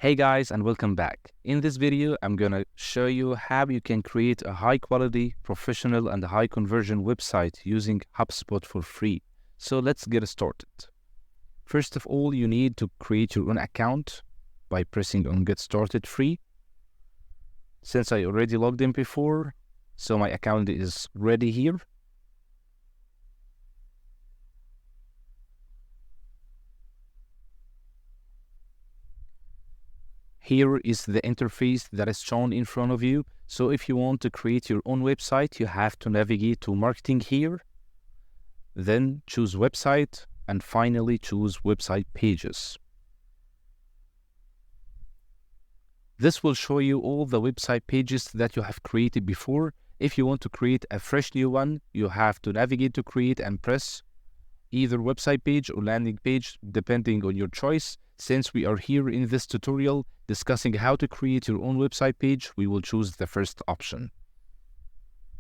Hey guys, and welcome back. In this video, I'm gonna show you how you can create a high quality, professional, and high conversion website using Hubspot for free. So let's get started. First of all, you need to create your own account by pressing on Get Started Free. Since I already logged in before, so my account is ready here. Here is the interface that is shown in front of you. So if you want to create your own website, you have to navigate to Marketing here, then choose Website, and finally choose Website Pages. This will show you all the website pages that you have created before. If you want to create a fresh new one, you have to navigate to Create and press either website page or landing page, depending on your choice. Since we are here in this tutorial discussing how to create your own website page, we will choose the first option.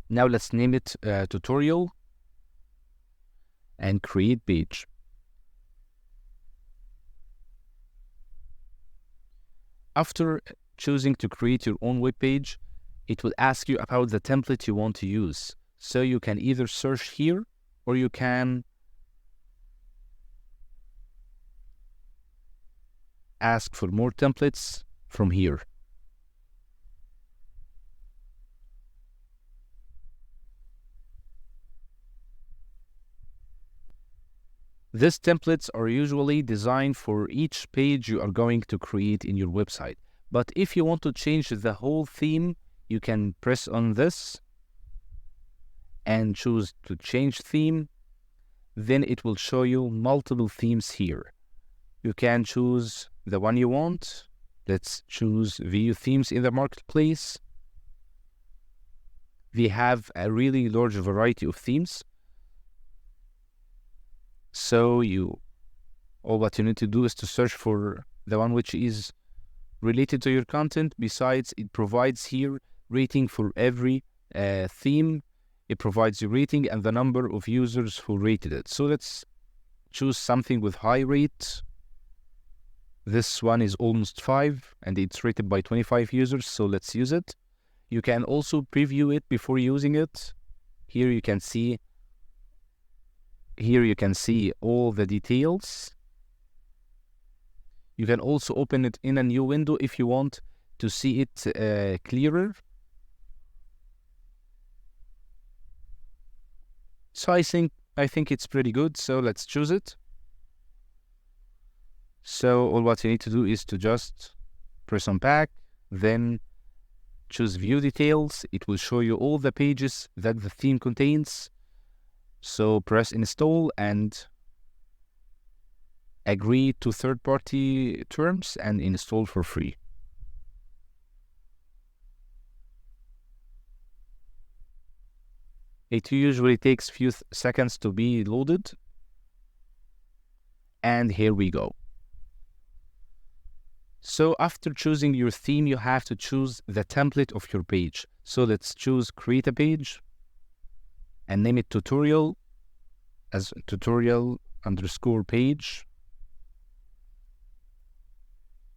Now let's name it Tutorial and Create Page. After choosing to create your own web page, it will ask you about the template you want to use. So you can either search here or you can ask for more templates from here. These templates are usually designed for each page you are going to create in your website. But if you want to change the whole theme, you can press on this and choose to change theme. Then it will show you multiple themes here. You can choose the one you want. Let's choose View Themes in the Marketplace. We have a really large variety of themes. So all what you need to do is to search for the one which is related to your content. Besides, it provides here rating for every theme. It provides you rating and the number of users who rated it. So let's choose something with high rate. This one is almost 5 and it's rated by 25 users, so let's use it. You can also preview it before using it. Here you can see all the details. You can also open it in a new window if you want to see it clearer. So I think it's pretty good, so let's choose it. So all what you need to do is to just press on back, then choose View Details. It will show you all the pages that the theme contains. So press Install and agree to third-party terms and install for free. It usually takes few seconds to be loaded. And here we go. So after choosing your theme, you have to choose the template of your page. So let's choose Create a Page and name it Tutorial as tutorial_page.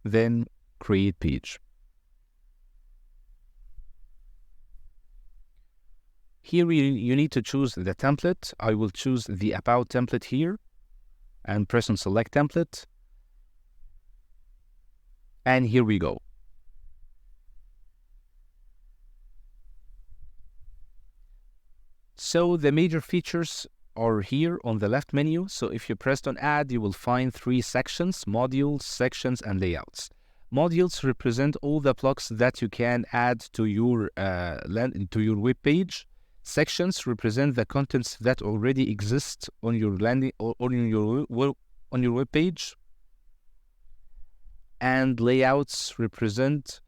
Then Create Page. Here you need to choose the template. I will choose the About template here and press on Select Template. And here we go. So the major features are here on the left menu. So if you pressed on Add, you will find 3 sections: Modules, Sections, and Layouts. Modules represent all the blocks that you can add to your web page. Sections represent the contents that already exist on your web page. And layouts represent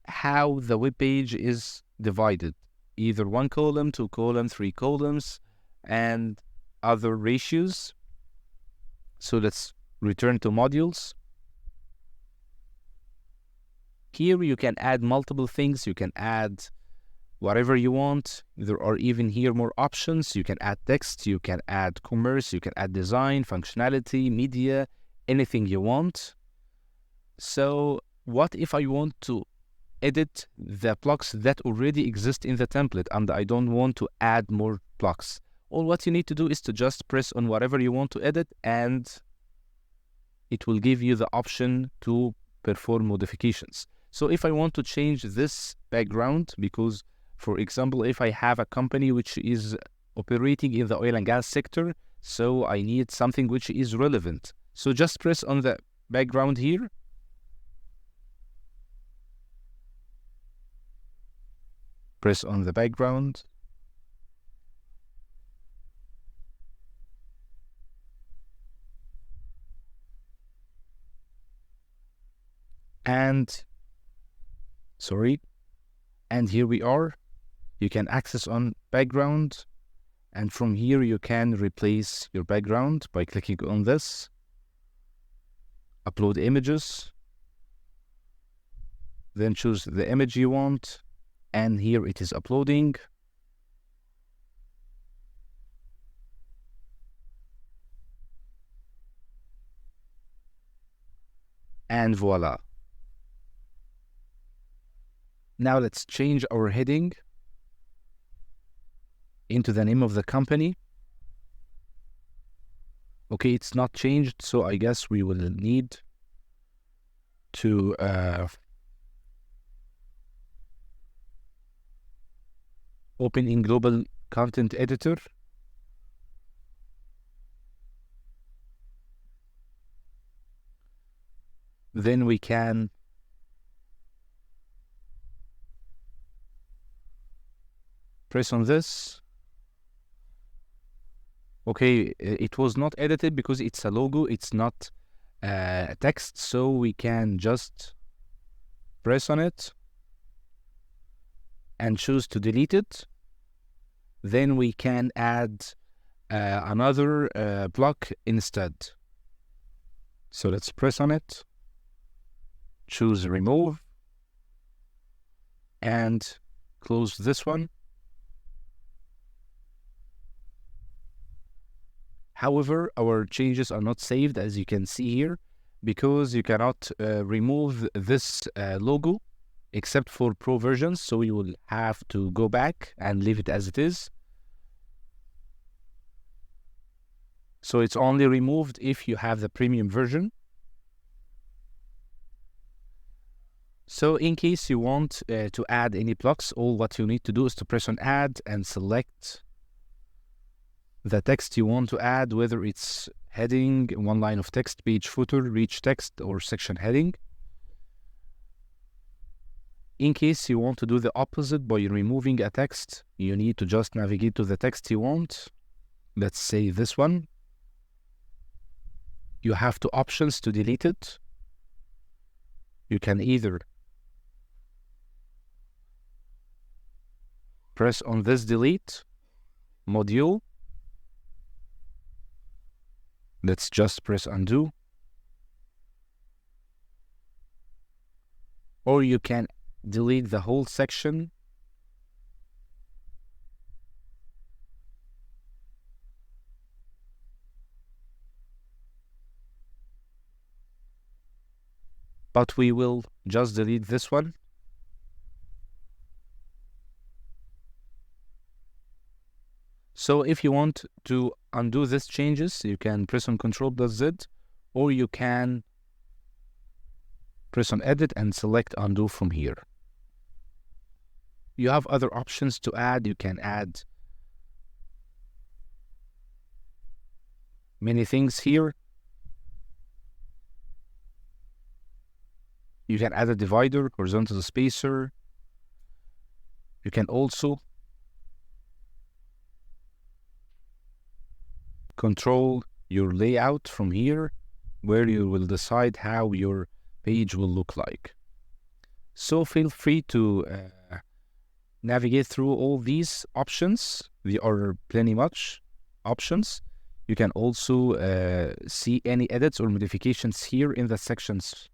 how the web page is divided, either 1 column, 2 columns, 3 columns, and other ratios. So let's return to modules. Here you can add multiple things. You can add whatever you want. There are even here more options. You can add text, you can add commerce, you can add design, functionality, media, anything you want. So what if I want to edit the blocks that already exist in the template and I don't want to add more blocks? All what you need to do is to just press on whatever you want to edit, and it will give you the option to perform modifications. So if I want to change this background, because for example, if I have a company which is operating in the oil and gas sector, so I need something which is relevant. So just press on the background here. Press on the background. And here we are. You can access on background, and from here you can replace your background by clicking on this. Upload images, then choose the image you want, and here it is uploading. And voila. Now let's change our heading into the name of the company. Okay, it's not changed, so I guess we will need to open in Global Content Editor. Then we can press on this. Okay, it was not edited because it's a logo, it's not a text, so we can just press on it and choose to delete it. Then we can add another block instead. So let's press on it, choose remove, and close this one. However, our changes are not saved, as you can see here, because you cannot remove this logo except for Pro versions, so you will have to go back and leave it as it is. So it's only removed if you have the premium version. So in case you want to add any blocks, all what you need to do is to press on add and select the text you want to add, whether it's heading, one line of text, page footer, reach text, or section heading. In case you want to do the opposite by removing a text, you need to just navigate to the text you want. Let's say this one. You have two options to delete it. You can either press on this delete module. Let's just press undo. Or you can delete the whole section. But we will just delete this one. So if you want to undo these changes, you can press on Ctrl+Z, or you can press on Edit and select Undo from here. You have other options to add. You can add many things here. You can add a divider, horizontal spacer. You can also control your layout from here, where you will decide how your page will look like. So feel free to navigate through all these options. There are plenty much options. You can also see any edits or modifications here in the Sections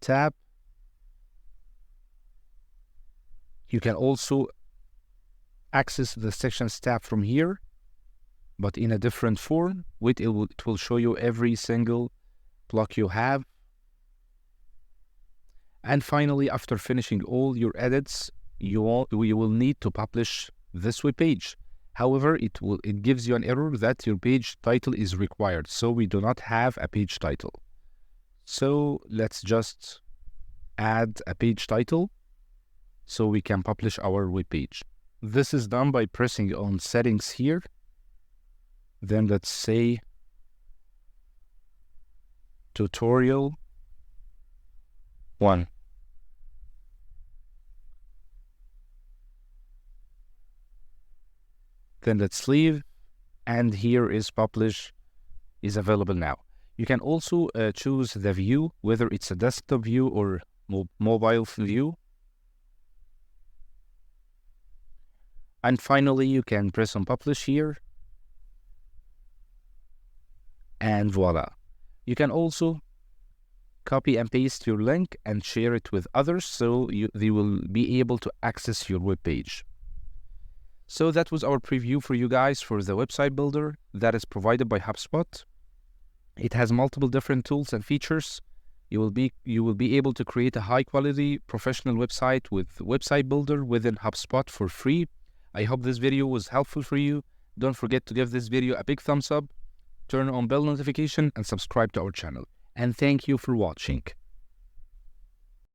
tab. You can also access the Sections tab from here, but in a different form. It will show you every single block you have. And finally, after finishing all your edits, you will need to publish this web page. However, it gives you an error that your page title is required, so we do not have a page title. So let's just add a page title so we can publish our web page. This is done by pressing on settings here. Then let's say tutorial 1. Then let's leave, and here is publish is available now. You can also choose the view, whether it's a desktop view or mobile view. And finally, you can press on publish here, and voila. You can also copy and paste your link and share it with others, so they will be able to access your web page. So that was our preview for you guys for the website builder that is provided by HubSpot. It has multiple different tools and features. You will be able to create a high quality professional website with website builder within HubSpot for free. I hope this video was helpful for you. Don't forget to give this video a big thumbs up, turn on bell notification, and subscribe to our channel. And thank you for watching.